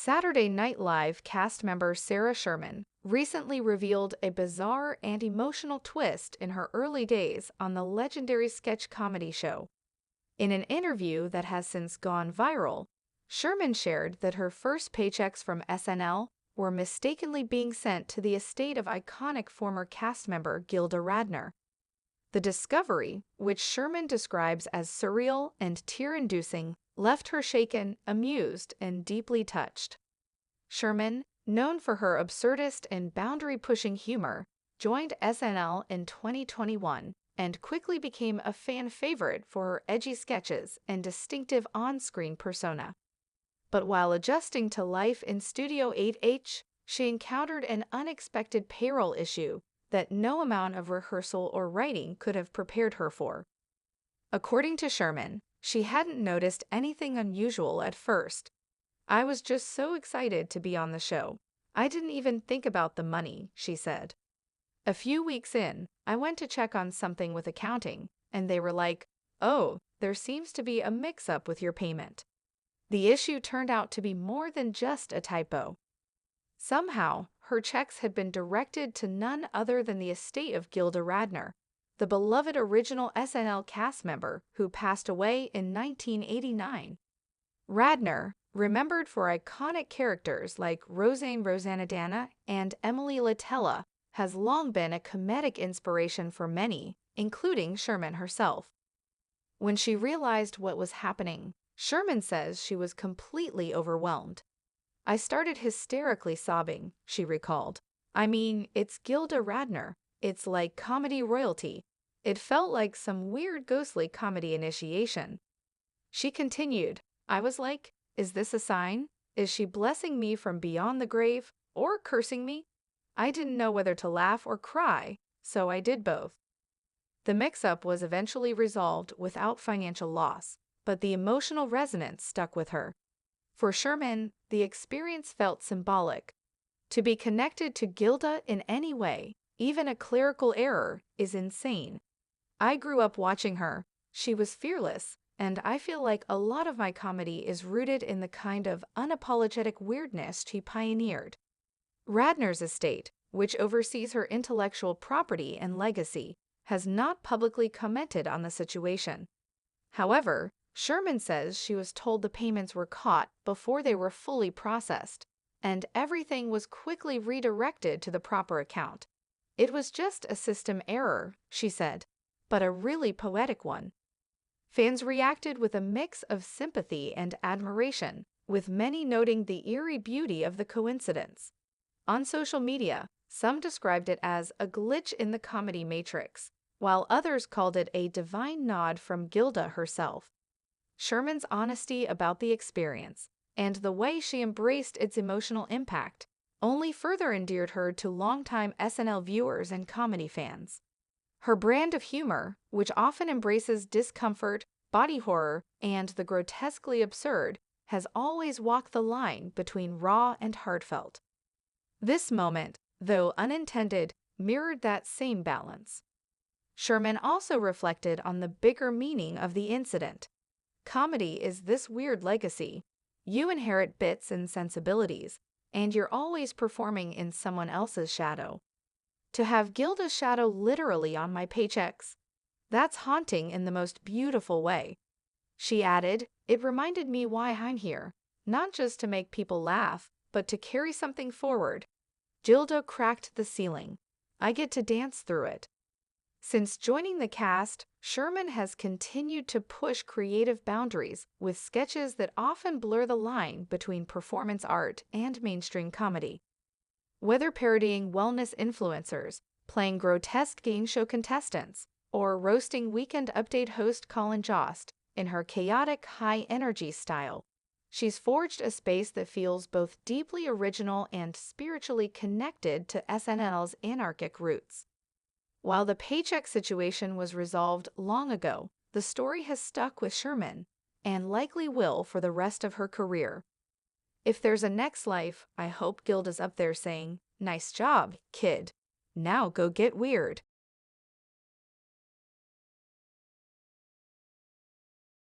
Saturday Night Live cast member Sarah Sherman recently revealed a bizarre and emotional twist in her early days on the legendary sketch comedy show. In an interview that has since gone viral, Sherman shared that her first paychecks from SNL were mistakenly being sent to the estate of iconic former cast member Gilda Radner. The discovery, which Sherman describes as surreal and tear-inducing, left her shaken, amused, and deeply touched. Sherman, known for her absurdist and boundary-pushing humor, joined SNL in 2021 and quickly became a fan favorite for her edgy sketches and distinctive on-screen persona. But while adjusting to life in Studio 8H, she encountered an unexpected payroll issue that no amount of rehearsal or writing could have prepared her for. According to Sherman, she hadn't noticed anything unusual at first. "I was just so excited to be on the show. I didn't even think about the money," she said. "A few weeks in, I went to check on something with accounting, and they were like, 'Oh, there seems to be a mix-up with your payment.' The issue turned out to be more than just a typo. Somehow, her checks had been directed to none other than the estate of Gilda Radner, the beloved original SNL cast member who passed away in 1989. Radner, remembered for iconic characters like Roseanne Roseannadanna and Emily Litella, has long been a comedic inspiration for many, including Sherman herself. When she realized what was happening, Sherman says she was completely overwhelmed. "I started hysterically sobbing," she recalled. "I mean, it's Gilda Radner. It's like comedy royalty. It felt like some weird ghostly comedy initiation." She continued, "I was like, is this a sign? Is she blessing me from beyond the grave or cursing me? I didn't know whether to laugh or cry, so I did both." The mix-up was eventually resolved without financial loss, but the emotional resonance stuck with her. For Sherman, the experience felt symbolic. To be connected to Gilda in any way, even a clerical error, is insane. "I grew up watching her. She was fearless, and I feel like a lot of my comedy is rooted in the kind of unapologetic weirdness she pioneered." Radner's estate, which oversees her intellectual property and legacy, has not publicly commented on the situation. However, Sherman says she was told the payments were caught before they were fully processed, and everything was quickly redirected to the proper account. "It was just a system error," she said, "but a really poetic one." Fans reacted with a mix of sympathy and admiration, with many noting the eerie beauty of the coincidence. On social media, some described it as a glitch in the comedy matrix, while others called it a divine nod from Gilda herself. Sherman's honesty about the experience, and the way she embraced its emotional impact, only further endeared her to longtime SNL viewers and comedy fans. Her brand of humor, which often embraces discomfort, body horror, and the grotesquely absurd, has always walked the line between raw and heartfelt. This moment, though unintended, mirrored that same balance. Sherman also reflected on the bigger meaning of the incident. Comedy is this weird legacy. You inherit bits and sensibilities, and you're always performing in someone else's shadow. To have Gilda's shadow literally on my paychecks, that's haunting in the most beautiful way. She added, "It reminded me why I'm here, not just to make people laugh, but to carry something forward. Gilda cracked the ceiling. I get to dance through it." Since joining the cast, Sherman has continued to push creative boundaries with sketches that often blur the line between performance art and mainstream comedy. Whether parodying wellness influencers, playing grotesque game show contestants, or roasting Weekend Update host Colin Jost in her chaotic, high-energy style, she's forged a space that feels both deeply original and spiritually connected to SNL's anarchic roots. While the paycheck situation was resolved long ago, the story has stuck with Sherman, and likely will for the rest of her career. If there's a next life, I hope Gilda's up there saying, "Nice job, kid. Now go get weird."